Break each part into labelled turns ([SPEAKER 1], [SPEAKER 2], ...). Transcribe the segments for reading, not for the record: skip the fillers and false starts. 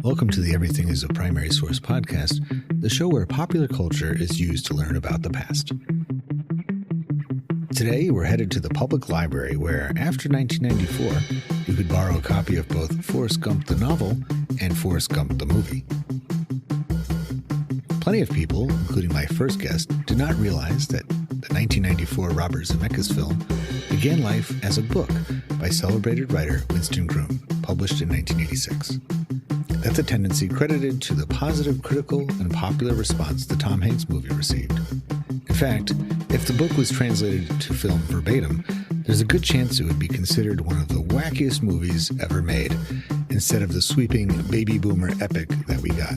[SPEAKER 1] Welcome to the Everything is a Primary Source podcast, the show where popular culture is used to learn about the past. Today, we're headed to the public library where, after 1994, you could borrow a copy of both Forrest Gump the novel and Forrest Gump the movie. Plenty of people, including my first guest, did not realize that the 1994 Robert Zemeckis film began life as a book by celebrated writer Winston Groom, published in 1986. That's a tendency credited to the positive critical and popular response the Tom Hanks movie received. In fact, if the book was translated to film verbatim, there's a good chance it would be considered one of the wackiest movies ever made, instead of the sweeping baby boomer epic that we got.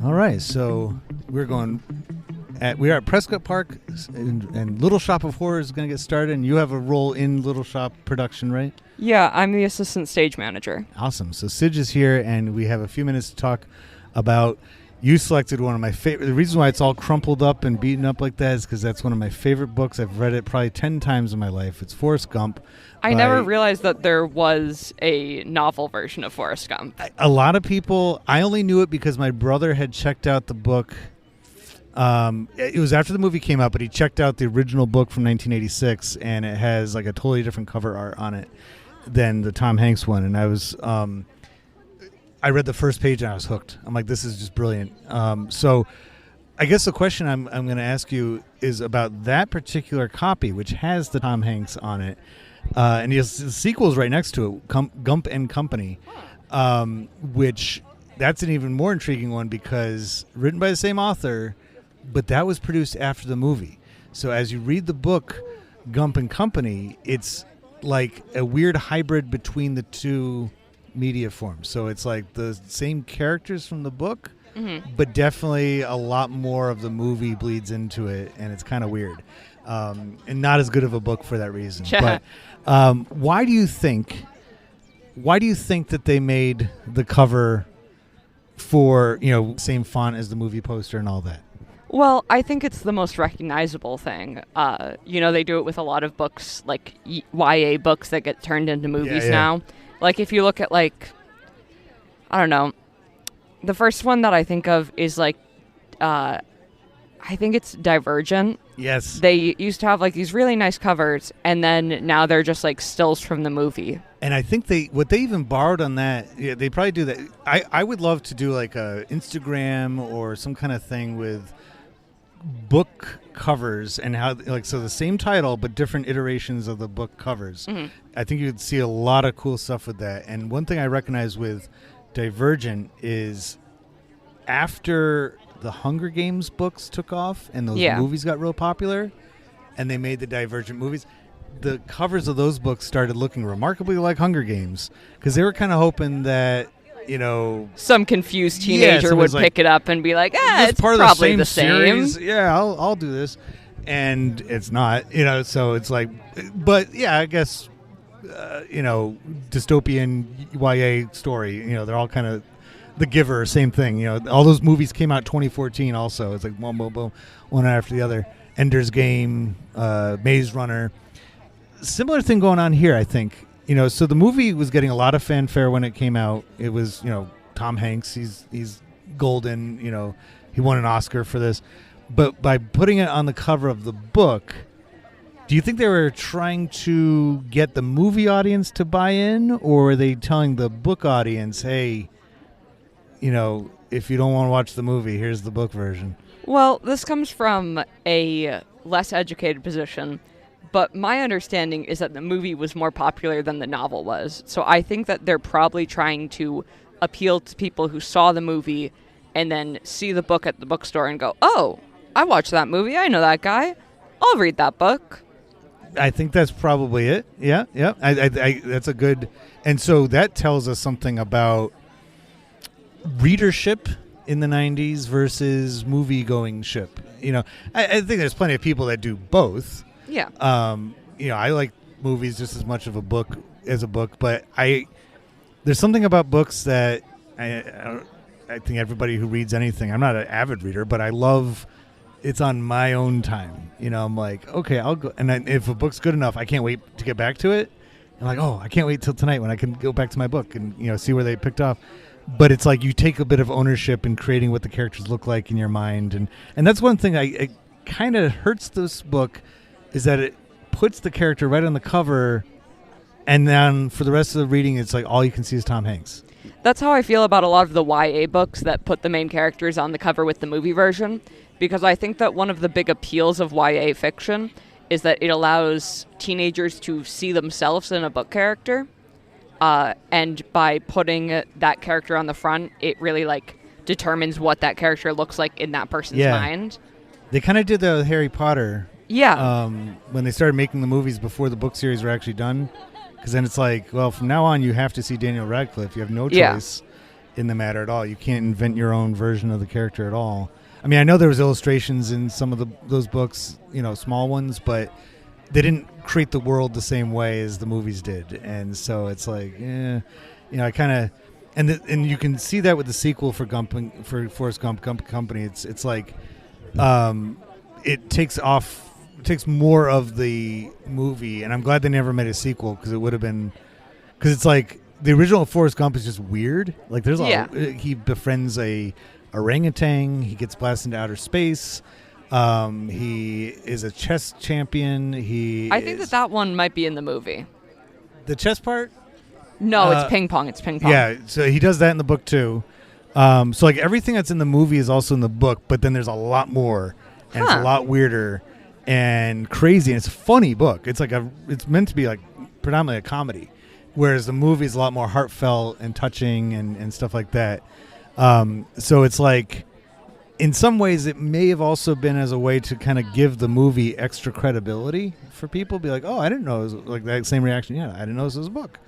[SPEAKER 1] All right, so we are at Prescott Park, and Little Shop of Horrors is going to get started, and you have a role in Little Shop production, right?
[SPEAKER 2] Yeah, I'm the assistant stage manager.
[SPEAKER 1] Awesome. So Sidge is here, and we have a few minutes to talk about, you selected one of my favorite, the reason why it's all crumpled up and beaten up like that is because that's one of my favorite books. I've read it probably 10 times in my life. It's Forrest Gump.
[SPEAKER 2] I never realized that there was a novel version of Forrest Gump.
[SPEAKER 1] A lot of people, I only knew it because my brother had checked out the book. It was after the movie came out, but he checked out the original book from 1986, and it has like a totally different cover art on it than the Tom Hanks one. And I read the first page and I was hooked. I'm like, this is just brilliant. So I guess the question I'm going to ask you is about that particular copy, which has the Tom Hanks on it. And he has the sequels right next to it, Gump and Company, which that's an even more intriguing one because written by the same author, but that was produced after the movie. So as you read the book, Gump and Company, it's like a weird hybrid between the two media forms. So it's like the same characters from the book, but definitely a lot more of the movie bleeds into it, and it's kind of weird. And not as good of a book for that reason. But why do you think that they made the cover for, same font as the movie poster and all that?
[SPEAKER 2] Well, I think it's the most recognizable thing. They do it with a lot of books, like YA books that get turned into movies now. Like, if you look at, I don't know, the first one that I think of is, I think it's Divergent.
[SPEAKER 1] Yes.
[SPEAKER 2] They used to have, these really nice covers, and then now they're just, stills from the movie.
[SPEAKER 1] And I think what they even borrowed on that, they probably do that. I would love to do, a Instagram or some kind of thing with book covers and how so the same title but different iterations of the book covers. I think you'd see a lot of cool stuff with that. And one thing I recognize with Divergent is after the Hunger Games books took off and those movies got real popular and they made the Divergent movies, the covers of those books started looking remarkably like Hunger Games because they were kind of hoping that
[SPEAKER 2] some confused teenager would pick it up and be like, it's
[SPEAKER 1] part
[SPEAKER 2] probably
[SPEAKER 1] of
[SPEAKER 2] the same.
[SPEAKER 1] Series. Yeah, I'll do this. And it's not, so it's like, but yeah, I guess, dystopian YA story, they're all kind of The Giver, same thing. All those movies came out 2014 also. It's like boom, boom, boom, one after the other. Ender's Game, Maze Runner. Similar thing going on here, I think. So the movie was getting a lot of fanfare when it came out. It was, Tom Hanks. He's golden. He won an Oscar for this. But by putting it on the cover of the book, do you think they were trying to get the movie audience to buy in, or were they telling the book audience, hey, if you don't want to watch the movie, here's the book version?
[SPEAKER 2] Well, this comes from a less educated position. But my understanding is that the movie was more popular than the novel was. So I think that they're probably trying to appeal to people who saw the movie and then see the book at the bookstore and go, oh, I watched that movie. I know that guy. I'll read that book.
[SPEAKER 1] I think that's probably it. Yeah. I that's a good... And so that tells us something about readership in the 90s versus movie-going-ship. I think there's plenty of people that do both.
[SPEAKER 2] Yeah.
[SPEAKER 1] I like movies just as much of a book as a book, but there's something about books that I think everybody who reads anything, I'm not an avid reader, but I love it's on my own time. I'm like, okay, I'll go. And then if a book's good enough, I can't wait to get back to it. I'm like, oh, I can't wait till tonight when I can go back to my book and see where they picked off. But it's like you take a bit of ownership in creating what the characters look like in your mind, and that's one thing it kind of hurts this book, is that it puts the character right on the cover, and then for the rest of the reading, it's like all you can see is Tom Hanks.
[SPEAKER 2] That's how I feel about a lot of the YA books that put the main characters on the cover with the movie version, because I think that one of the big appeals of YA fiction is that it allows teenagers to see themselves in a book character, and by putting that character on the front, it really determines what that character looks like in that person's mind.
[SPEAKER 1] They kind of did that with Harry Potter.
[SPEAKER 2] Yeah.
[SPEAKER 1] When they started making the movies before the book series were actually done, because then it's like, well, from now on you have to see Daniel Radcliffe. You have no choice in the matter at all. You can't invent your own version of the character at all. I mean, I know there was illustrations in some of those books, small ones, but they didn't create the world the same way as the movies did, and so it's like, I kind of, and you can see that with the sequel for Forrest Gump Company. It's like, it takes more of the movie, and I'm glad they never made a sequel, because it would have been, because it's like the original Forrest Gump is just weird. Like there's he befriends a orangutan. He gets blasted into outer space. He is a chess champion. I
[SPEAKER 2] think that one might be in the movie.
[SPEAKER 1] The chess part?
[SPEAKER 2] No, it's ping pong. It's ping pong.
[SPEAKER 1] Yeah, so he does that in the book too. So like everything that's in the movie is also in the book, but then there's a lot more, and it's a lot weirder and crazy. And it's a funny book. It's it's meant to be like predominantly a comedy, whereas the movie is a lot more heartfelt and touching and stuff like that. So it's like, in some ways, it may have also been as a way to kind of give the movie extra credibility for people. Be like, oh, I didn't know it was like that same reaction. Yeah, I didn't know this was a book.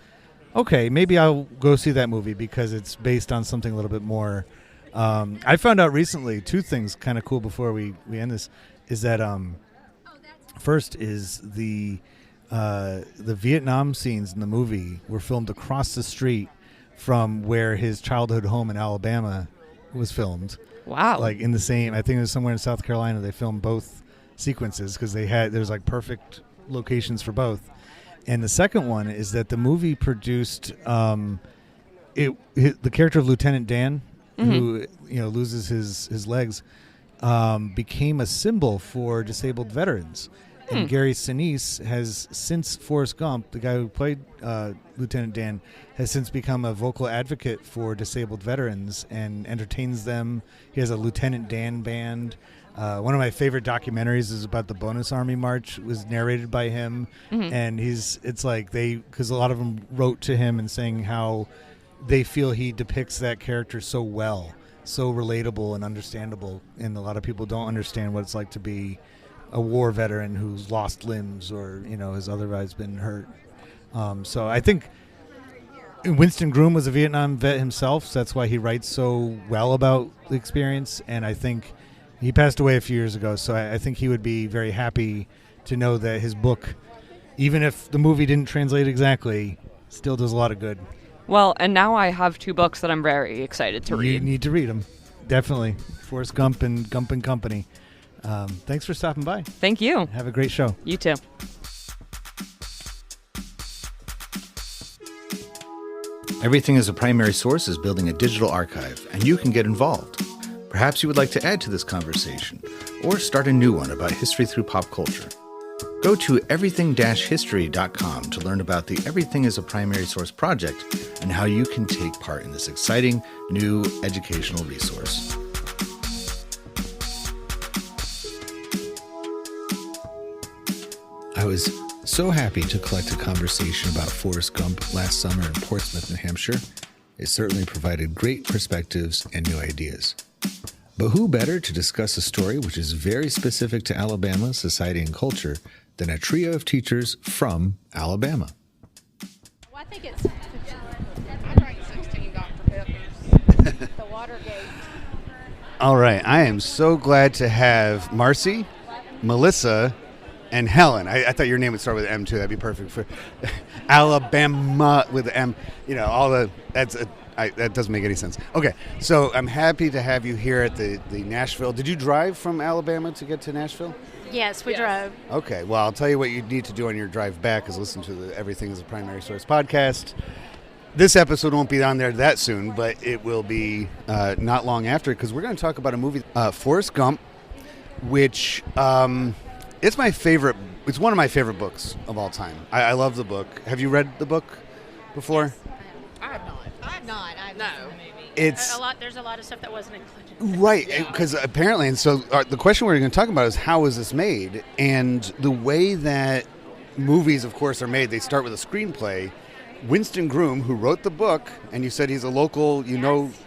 [SPEAKER 1] Okay, maybe I'll go see that movie because it's based on something a little bit more. I found out recently two things kind of cool before we end this, is that first is the Vietnam scenes in the movie were filmed across the street from where his childhood home in Alabama was filmed.
[SPEAKER 2] Wow.
[SPEAKER 1] Like in the same, I think it was somewhere in South Carolina, they filmed both sequences because there's like perfect locations for both. And the second one is that the movie produced the character of Lieutenant Dan, who loses his legs, became a symbol for disabled veterans. And Gary Sinise has, since Forrest Gump, the guy who played Lieutenant Dan, has since become a vocal advocate for disabled veterans and entertains them. He has a Lieutenant Dan band. One of my favorite documentaries is about the Bonus Army March. It was narrated by him, and because a lot of them wrote to him and saying how they feel he depicts that character so well, so relatable and understandable, and a lot of people don't understand what it's like to be a war veteran who's lost limbs or has otherwise been hurt. So I think Winston Groom was a Vietnam vet himself, so that's why he writes so well about the experience. And I think he passed away a few years ago, so I think he would be very happy to know that his book, even if the movie didn't translate exactly, still does a lot of good.
[SPEAKER 2] Well, and now I have two books that I'm very excited to read.
[SPEAKER 1] You need to read them, definitely. Forrest Gump and Gump and Company. Thanks for stopping by.
[SPEAKER 2] Thank you.
[SPEAKER 1] Have a great show.
[SPEAKER 2] You too.
[SPEAKER 3] Everything is a Primary Source is building a digital archive, and you can get involved. Perhaps you would like to add to this conversation, or start a new one about history through pop culture. Go to everything-history.com to learn about the Everything is a Primary Source project and how you can take part in this exciting, new educational resource. I was so happy to collect a conversation about Forrest Gump last summer in Portsmouth, New Hampshire. It certainly provided great perspectives and new ideas. But who better to discuss a story which is very specific to Alabama society and culture than a trio of teachers from Alabama?
[SPEAKER 4] Well, I think it's... I drank 16 Dr. Peppers. The Watergate.
[SPEAKER 5] All right. I am so glad to have Marcy, Melissa, and Helen. I thought your name would start with M too. That'd be perfect for Alabama with the M. That doesn't make any sense. Okay, so I'm happy to have you here at the Nashville. Did you drive from Alabama to get to Nashville?
[SPEAKER 4] Yes, we drove.
[SPEAKER 5] Okay, well, I'll tell you what you need to do on your drive back is listen to the Everything is a Primary Source podcast. This episode won't be on there that soon, but it will be not long after, because we're going to talk about a movie, Forrest Gump, which it's my favorite. It's one of my favorite books of all time. I love the book. Have you read the book before?
[SPEAKER 4] Yes. I have not. No.
[SPEAKER 5] It's
[SPEAKER 4] There's a lot of stuff that wasn't included.
[SPEAKER 5] right, because apparently, and so the question we're going to talk about is how is this made, and the way that movies, of course, are made. They start with a screenplay. Winston Groom, who wrote the book, and you said he's a local. You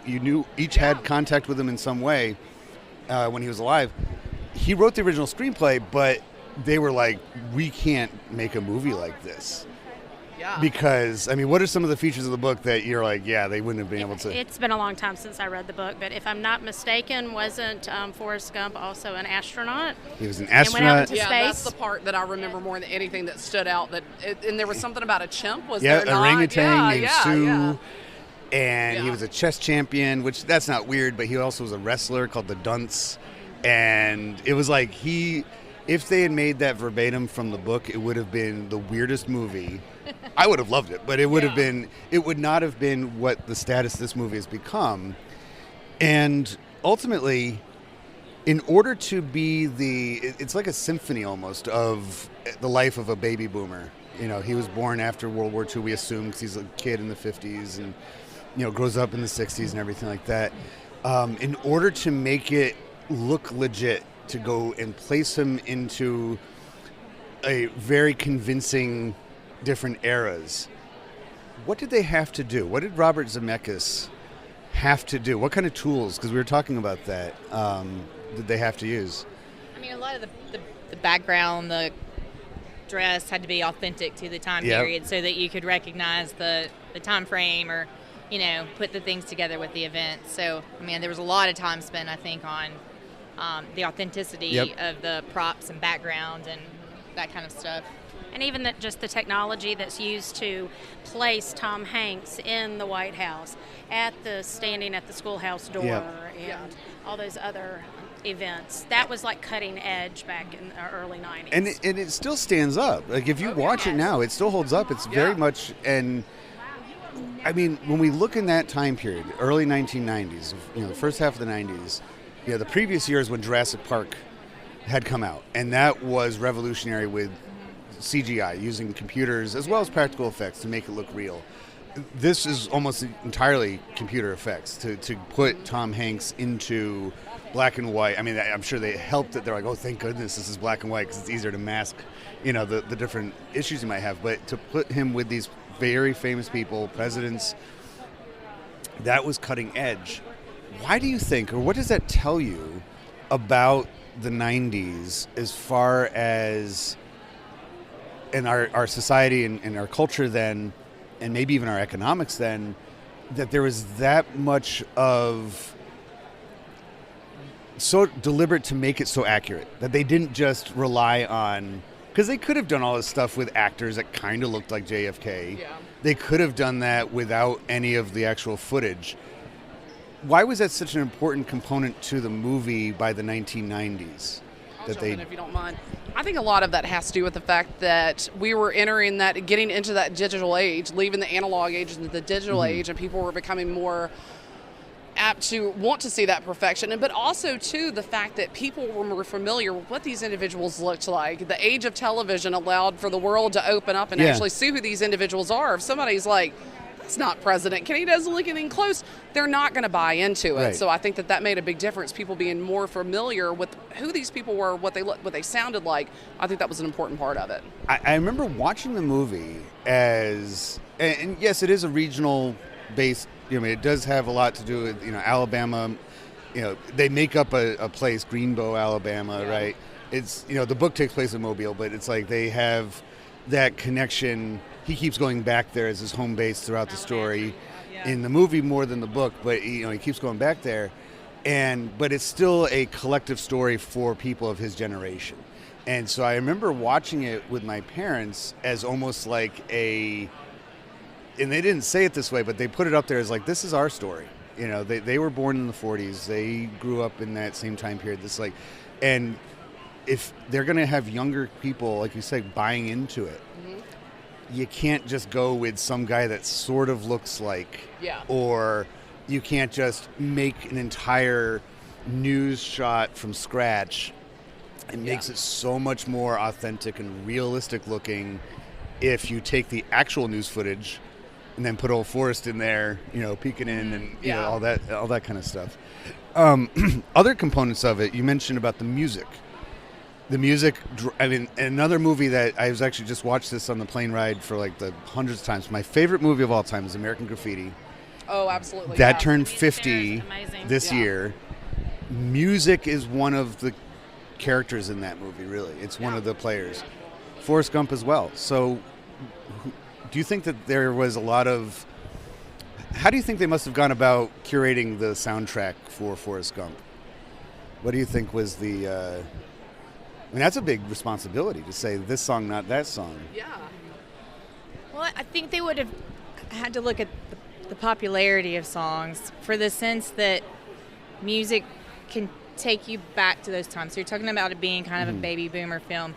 [SPEAKER 5] knew each had contact with him in some way when he was alive. He wrote the original screenplay, but they were like, we can't make a movie like this.
[SPEAKER 6] Yeah.
[SPEAKER 5] Because, I mean, what are some of the features of the book that you're like, yeah, they wouldn't have been able to?
[SPEAKER 4] It's been a long time since I read the book, but if I'm not mistaken, wasn't Forrest Gump also an astronaut?
[SPEAKER 5] He was an
[SPEAKER 4] And went out
[SPEAKER 5] astronaut.
[SPEAKER 4] into
[SPEAKER 6] Yeah,
[SPEAKER 4] space?
[SPEAKER 6] that's the part that I remember more than anything that stood out. And there was something about a chimp, was
[SPEAKER 5] Yeah,
[SPEAKER 6] there
[SPEAKER 5] a
[SPEAKER 6] not?
[SPEAKER 5] orangutan named Sue.
[SPEAKER 6] Yeah.
[SPEAKER 5] And he
[SPEAKER 6] Yeah.
[SPEAKER 5] was a chess champion, which that's not weird, but he also was a wrestler called the Dunce. And it was like if they had made that verbatim from the book, it would have been the weirdest movie. I would have loved it, but it would not have been what the status of this movie has become. And ultimately, in order to be it's like a symphony almost of the life of a baby boomer. You know, he was born after World War II, we assume, because he's a kid in the 50s and, grows up in the 60s and everything like that. In order to make it look legit, to go and place him into a very convincing different eras, what did they have to do? What did Robert Zemeckis have to do? What kind of tools, because we were talking about that, did they have to use?
[SPEAKER 7] I mean, a lot of the background, the dress had to be authentic to the time
[SPEAKER 5] Yep.
[SPEAKER 7] period so that you could recognize the time frame or, put the things together with the event. So, I mean, there was a lot of time spent, I think, on the authenticity
[SPEAKER 5] Yep.
[SPEAKER 7] of the props and background and that kind of stuff.
[SPEAKER 4] And even just the technology that's used to place Tom Hanks in the White House, standing at the schoolhouse door, and all those other events. That was like cutting edge back in the early 90s.
[SPEAKER 5] And it still stands up. Like, if you watch it now, it still holds up. It's very much, and I mean, when we look in that time period, early 1990s, the first half of the 90s, the previous years when Jurassic Park had come out, and that was revolutionary with CGI, using computers as well as practical effects to make it look real. This is almost entirely computer effects to put Tom Hanks into black and white. I mean, I'm sure they helped that they're like, oh, thank goodness this is black and white because it's easier to mask, the different issues he might have. But to put him with these very famous people, presidents, that was cutting edge. Why do you think, or what does that tell you about the 90s as far as in our society and our culture then, and maybe even our economics then, that there was that much of so deliberate to make it so accurate, that they didn't just rely on, because they could have done all this stuff with actors that kind of looked like JFK.
[SPEAKER 6] Yeah.
[SPEAKER 5] They could have done that without any of the actual footage. Why was that such an important component to the movie by the 1990s?
[SPEAKER 6] I'll jump in if you don't mind. I think a lot of that has to do with the fact that we were getting into that digital age, leaving the analog age into the digital age, and people were becoming more apt to want to see that perfection. But also, too, the fact that people were more familiar with what these individuals looked like. The age of television allowed for the world to open up and actually see who these individuals are. If somebody's like, that's not President Kennedy, doesn't look anything close, they're not going to buy into it.
[SPEAKER 5] Right.
[SPEAKER 6] So I think that made a big difference. People being more familiar with who these people were, what they sounded like. I think that was an important part of it.
[SPEAKER 5] I remember watching the movie and yes, it is a regional based. It does have a lot to do with Alabama. They make up a place, Greenbow, Alabama, right? It's the book takes place in Mobile, but it's like they have that connection. He keeps going back there as his home base throughout the story. In the movie more than the book, but he keeps going back there, but it's still a collective story for people of his generation. And so I remember watching it with my parents as almost like and they didn't say it this way, but they put it up there as like, this is our story. You know, they were born in the 40s. They grew up in that same time period. And if they're going to have younger people, like you say, buying into it, you can't just go with some guy that sort of looks like, or you can't just make an entire news shot from scratch. It makes it so much more authentic and realistic looking if you take the actual news footage and then put old Forrest in there, you know, peeking in and you know, all that kind of stuff. Other components of it, you mentioned about the music. The music, I mean, another movie that I was actually just watched this on the plane ride for like the hundreds of times. My favorite movie of all time is American Graffiti.
[SPEAKER 6] Oh, absolutely.
[SPEAKER 5] That turned 50 this
[SPEAKER 4] Yeah.
[SPEAKER 5] year. Music is one of the characters in that movie, really. It's one of the players. Forrest Gump as well. So do you think that there was a lot of... How do you think they must have gone about curating the soundtrack for Forrest Gump? What do you think was the... I mean, that's a big responsibility to say this song, not that song.
[SPEAKER 6] Yeah.
[SPEAKER 7] Well, I think they would have had to look at the popularity of songs for the sense that music can take you back to those times. So you're talking about it being kind of a baby boomer film.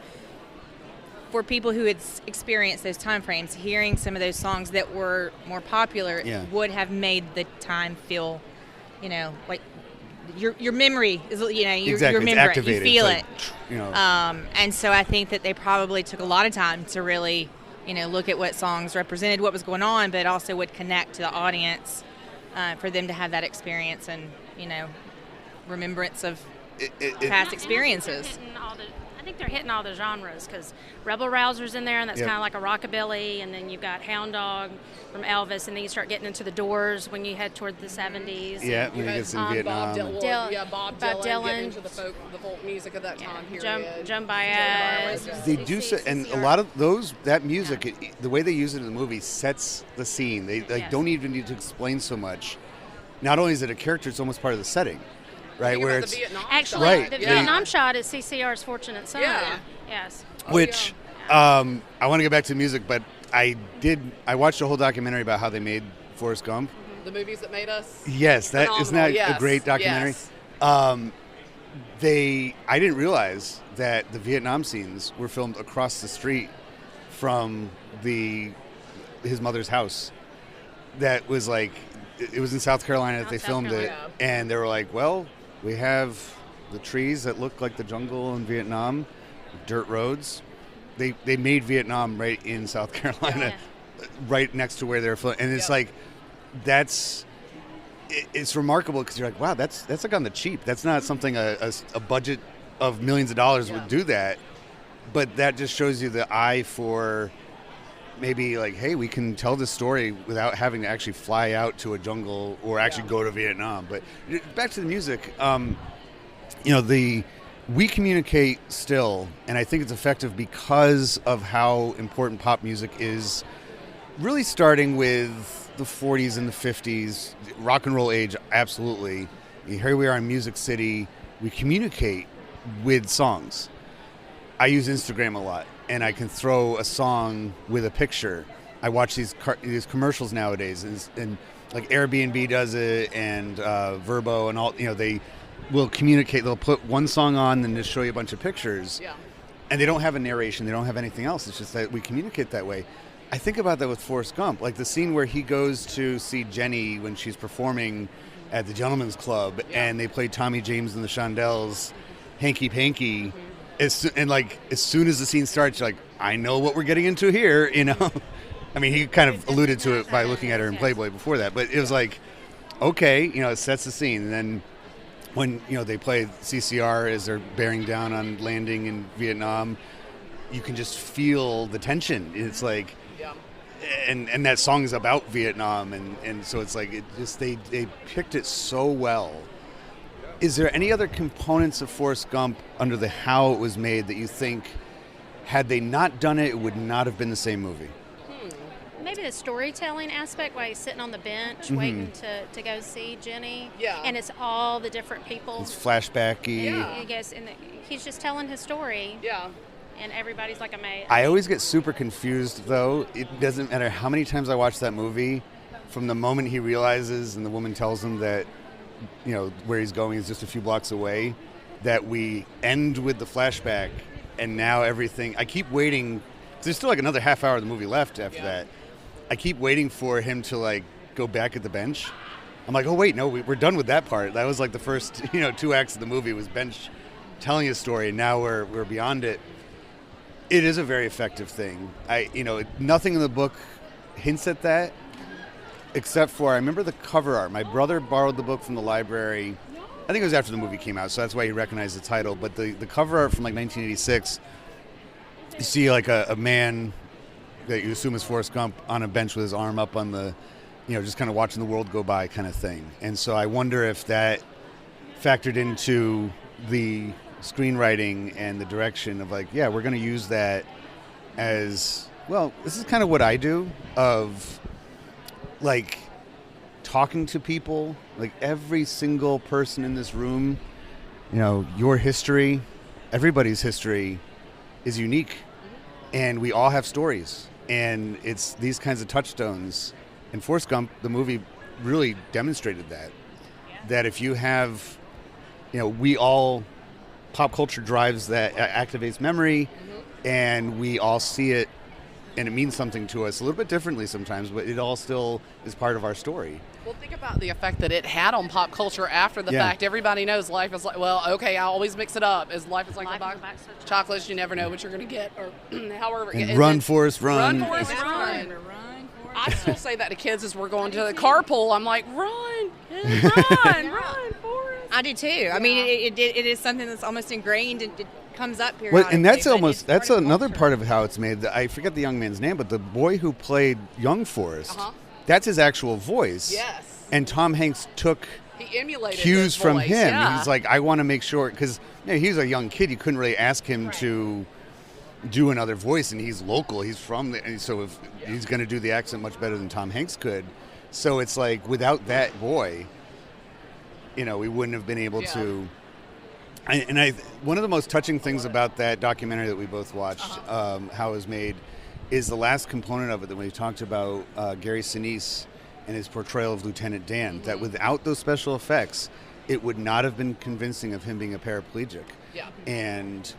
[SPEAKER 7] For people who had experienced those time frames, hearing some of those songs that were more popular would have made the time feel, you know, like your memory is, you know, you remember it, you feel it.
[SPEAKER 5] You know.
[SPEAKER 7] And so I think that they probably took a lot of time to really, you know, look at what songs represented what was going on, but also would connect to the audience for them to have that experience and, you know, remembrance of past experiences.
[SPEAKER 4] I think they're hitting all the genres because Rebel Rouser's in there, and that's kind of like a rockabilly, and then you've got Hound Dog from Elvis, and then you start getting into the Doors when you head toward the 70s.
[SPEAKER 5] Yeah, when you get to Vietnam.
[SPEAKER 6] Bob Dylan. Get into the folk music of that time period.
[SPEAKER 4] Joan Baez.
[SPEAKER 5] They do so, and a lot of that music, the way they use it in the movie sets the scene. They don't even need to explain so much. Not only is it a character, it's almost part of the setting. Right, where it's
[SPEAKER 4] actually the Vietnam shot is CCR's Fortunate Son.
[SPEAKER 6] Yeah.
[SPEAKER 4] Yes.
[SPEAKER 5] Which I want to get back to music, but I watched a whole documentary about how they made Forrest Gump.
[SPEAKER 6] The movies that made us.
[SPEAKER 5] Yes, isn't that a great documentary?
[SPEAKER 6] Yes.
[SPEAKER 5] I didn't realize that the Vietnam scenes were filmed across the street from his mother's house. That was like, it was in South Carolina that they filmed it, and they were like, well, we have the trees that look like the jungle in Vietnam, dirt roads. They made Vietnam right in South Carolina, right next to where they're filming. And it's like, it's remarkable because you're like, wow, that's like on the cheap. That's not something a budget of millions of dollars would do that. But that just shows you the eye for maybe like, hey, we can tell this story without having to actually fly out to a jungle or actually go to Vietnam. But back to the music, you know, we communicate still, and I think it's effective because of how important pop music is, really starting with the 40s and the 50s, rock and roll age, absolutely. Here we are in Music City. We communicate with songs. I use Instagram a lot, and I can throw a song with a picture. I watch these commercials nowadays, and like Airbnb does it, and Verbo, and all. You know, they will communicate. They'll put one song on, and just show you a bunch of pictures. Yeah. And they don't have a narration. They don't have anything else. It's just that we communicate that way. I think about that with Forrest Gump, like the scene where he goes to see Jenny when she's performing at the Gentleman's Club, and they play Tommy James and the Shondells, Hanky Panky. As soon as the scene starts, you're like, I know what we're getting into here, you know? I mean, he kind of alluded to it by looking at her in Playboy before that, but it was like, okay, you know, it sets the scene. And then when, you know, they play CCR as they're bearing down on landing in Vietnam, you can just feel the tension. It's like, and that song is about Vietnam, and so it's like, they picked it so well. Is there any other components of Forrest Gump under the how it was made that you think, had they not done it, it would not have been the same movie?
[SPEAKER 4] Maybe the storytelling aspect, while he's sitting on the bench waiting to go see Jenny. Yeah. And it's all the different people.
[SPEAKER 5] It's flashbacky.
[SPEAKER 4] Yeah. I guess, and he's just telling his story.
[SPEAKER 6] Yeah.
[SPEAKER 4] and everybody's like amazed.
[SPEAKER 5] I always get super confused, though. It doesn't matter how many times I watch that movie, from the moment he realizes and the woman tells him that, where he's going is just a few blocks away, that we end with the flashback, and now everything. I keep waiting. There's still like another half hour of the movie left after that. I keep waiting for him to like go back at the bench. I'm like, oh wait, no, we're done with that part. That was like the first, 2 acts of the movie was Bench telling his story, and now we're beyond it. It is a very effective thing. Nothing in the book hints at that, except for I remember the cover art. My brother borrowed the book from the library. I think it was after the movie came out, so that's why he recognized the title. But the cover art from like 1986, you see like a man that you assume is Forrest Gump on a bench with his arm up on the, just kind of watching the world go by kind of thing. And so I wonder if that factored into the screenwriting and the direction of like, we're going to use that as, well, this is kind of what I do, of like talking to people, like every single person in this room, your history, everybody's history is unique, and we all have stories, and it's these kinds of touchstones. And Forrest Gump, the movie, really demonstrated that if you have, we all, pop culture drives that, activates memory, and we all see it, and it means something to us a little bit differently sometimes, but it all still is part of our story.
[SPEAKER 6] Well, think about the effect that it had on pop culture after the fact. Everybody knows life is like, well, okay, I always mix it up. Life is like a box of chocolates. You never know what you're going to get, or however.
[SPEAKER 5] And run, Forrest, run.
[SPEAKER 6] Run, Forrest, run. I still say that to kids as we're going to the carpool. I'm like, run, Forrest.
[SPEAKER 7] I do too. I mean, it is something that's almost ingrained, and it comes up periodically.
[SPEAKER 5] Well, and that's another part of how it's made. I forget the young man's name, but the boy who played young Forrest, that's his actual voice.
[SPEAKER 6] Yes.
[SPEAKER 5] And Tom Hanks took
[SPEAKER 6] he emulated
[SPEAKER 5] cues
[SPEAKER 6] his
[SPEAKER 5] from
[SPEAKER 6] voice.
[SPEAKER 5] him.
[SPEAKER 6] Yeah.
[SPEAKER 5] He's like, I want to make sure, because he's a young kid. You couldn't really ask him to do another voice, and he's local. He's from and so if he's going to do the accent much better than Tom Hanks could. So it's like, without that boy, we wouldn't have been able to. And one of the most touching things about that documentary that we both watched, how it was made, is the last component of it that we talked about Gary Sinise and his portrayal of Lieutenant Dan, that without those special effects, it would not have been convincing of him being a paraplegic.
[SPEAKER 6] Yeah.
[SPEAKER 5] And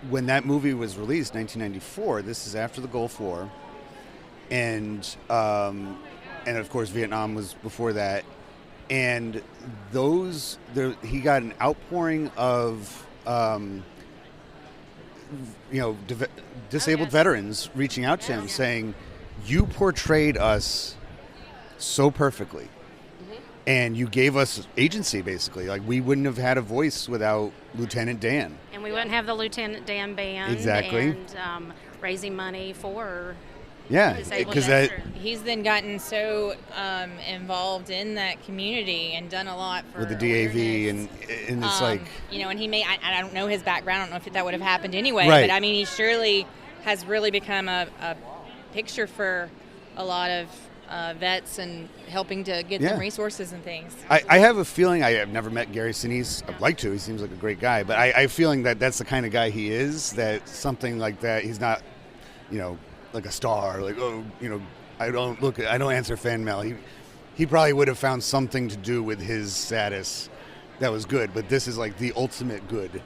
[SPEAKER 5] when that movie was released, 1994, this is after the Gulf War, and of course Vietnam was before that, and he got an outpouring of disabled veterans reaching out to him saying, you portrayed us so perfectly, and you gave us agency, basically. Like, we wouldn't have had a voice without Lieutenant Dan.
[SPEAKER 4] And we wouldn't have the Lieutenant Dan band.
[SPEAKER 5] Exactly.
[SPEAKER 4] And raising money for
[SPEAKER 5] disabled veterans.
[SPEAKER 7] He's then gotten so involved in that community and done a lot for
[SPEAKER 5] with the DAV, and it's like,
[SPEAKER 7] and he may, I don't know his background. I don't know if that would have happened anyway.
[SPEAKER 5] Right.
[SPEAKER 7] But I mean, he surely has really become a picture for a lot of vets and helping to get them resources and things.
[SPEAKER 5] I have a feeling, I have never met Gary Sinise. I'd like to. He seems like a great guy. But I have a feeling that that's the kind of guy he is, that something like that, he's not, like a star. Like, I don't answer fan mail. He probably would have found something to do with his status that was good. But this is like the ultimate good,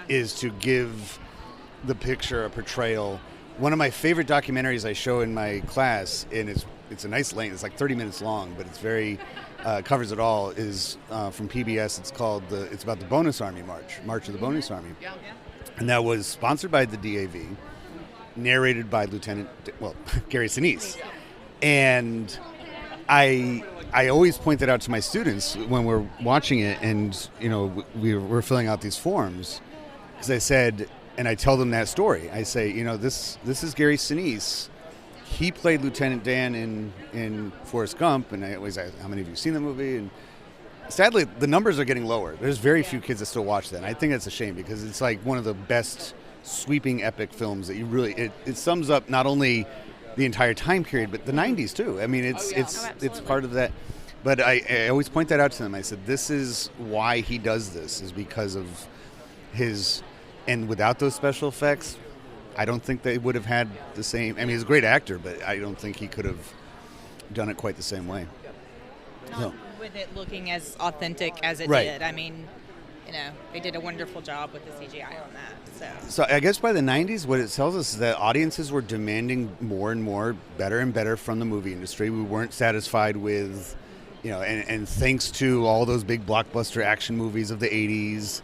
[SPEAKER 5] is to give the picture a portrayal. One of my favorite documentaries I show in my class, and it's a nice length. It's like 30 minutes long, but it's very covers it all. Is from PBS. It's about the Bonus Army March of the Bonus Army, and that was sponsored by the DAV, narrated by Gary Sinise, and I always point that out to my students when we're watching it, and we're filling out these forms, because I said. And I tell them that story. I say, this is Gary Sinise. He played Lieutenant Dan in Forrest Gump, and I always ask, how many of you have seen the movie? And sadly, the numbers are getting lower. There's very few kids that still watch that. And I think that's a shame, because it's like one of the best sweeping epic films that you really, it sums up not only the entire time period, but the 90s too. I mean, it's part of that. But I always point that out to them. I said, this is why he does this, is because of his. And without those special effects, I don't think they would have had the same. I mean, he's a great actor, but I don't think he could have done it quite the same way.
[SPEAKER 7] Not with it looking as authentic as it
[SPEAKER 5] Right.
[SPEAKER 7] did. I mean, they did a wonderful job with the CGI on that.
[SPEAKER 5] So I guess by the 90s, what it tells us is that audiences were demanding more and more, better and better from the movie industry. We weren't satisfied with, and thanks to all those big blockbuster action movies of the 80s,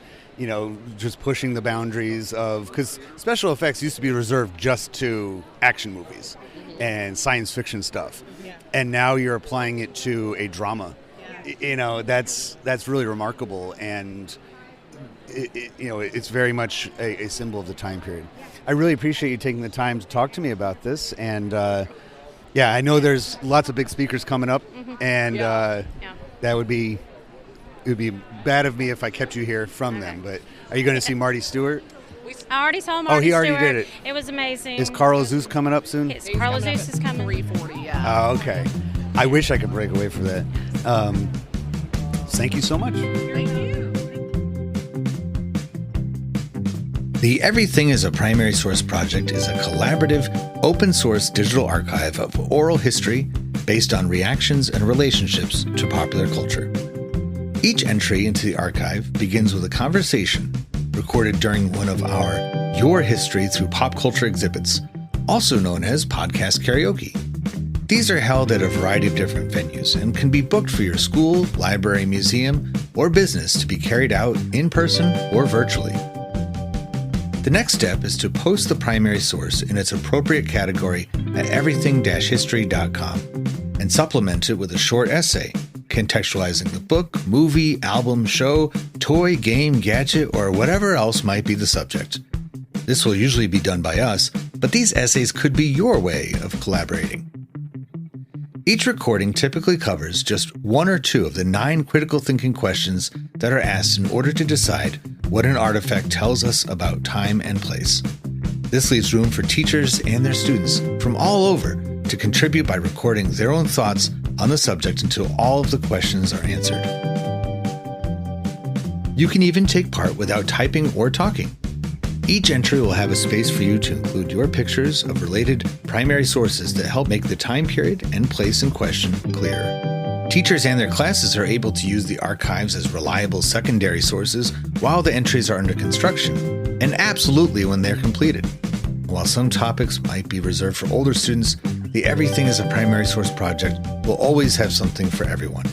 [SPEAKER 5] just pushing the boundaries of, because special effects used to be reserved just to action movies and science fiction stuff.
[SPEAKER 7] Yeah.
[SPEAKER 5] And now you're applying it to a drama. Yeah. That's really remarkable. And it's very much a symbol of the time period. I really appreciate you taking the time to talk to me about this. And I know there's lots of big speakers coming up, and it would be bad of me if I kept you here from them. But are you going to see Marty Stewart?
[SPEAKER 4] I already saw Marty
[SPEAKER 5] he already
[SPEAKER 4] Stewart.
[SPEAKER 5] did it.
[SPEAKER 4] It was amazing.
[SPEAKER 5] Is Carl Zeus coming up soon?
[SPEAKER 4] Carl Zeus is coming.
[SPEAKER 6] 3:40, yeah.
[SPEAKER 5] Oh, okay. I wish I could break away for that. Thank you so much.
[SPEAKER 6] Thank you.
[SPEAKER 3] The Everything is a Primary Source project is a collaborative, open-source digital archive of oral history based on reactions and relationships to popular culture. Each entry into the archive begins with a conversation recorded during one of our Your History Through Pop Culture exhibits, also known as podcast karaoke. These are held at a variety of different venues and can be booked for your school, library, museum, or business to be carried out in person or virtually. The next step is to post the primary source in its appropriate category at everything-history.com and supplement it with a short essay contextualizing the book, movie, album, show, toy, game, gadget, or whatever else might be the subject. This will usually be done by us, but these essays could be your way of collaborating. Each recording typically covers just one or two of the 9 critical thinking questions that are asked in order to decide what an artifact tells us about time and place. This leaves room for teachers and their students from all over to contribute by recording their own thoughts on the subject until all of the questions are answered. You can even take part without typing or talking. Each entry will have a space for you to include your pictures of related primary sources that help make the time period and place in question clearer. Teachers and their classes are able to use the archives as reliable secondary sources while the entries are under construction, and absolutely when they're completed. While some topics might be reserved for older students, the Everything is a Primary Source project will always have something for everyone.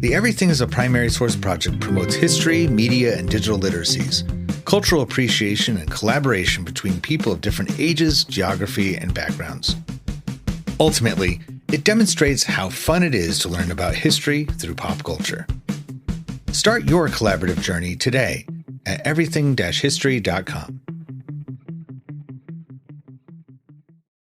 [SPEAKER 3] The Everything is a Primary Source project promotes history, media, and digital literacies, cultural appreciation, and collaboration between people of different ages, geography, and backgrounds. Ultimately, it demonstrates how fun it is to learn about history through pop culture. Start your collaborative journey today at everything-history.com.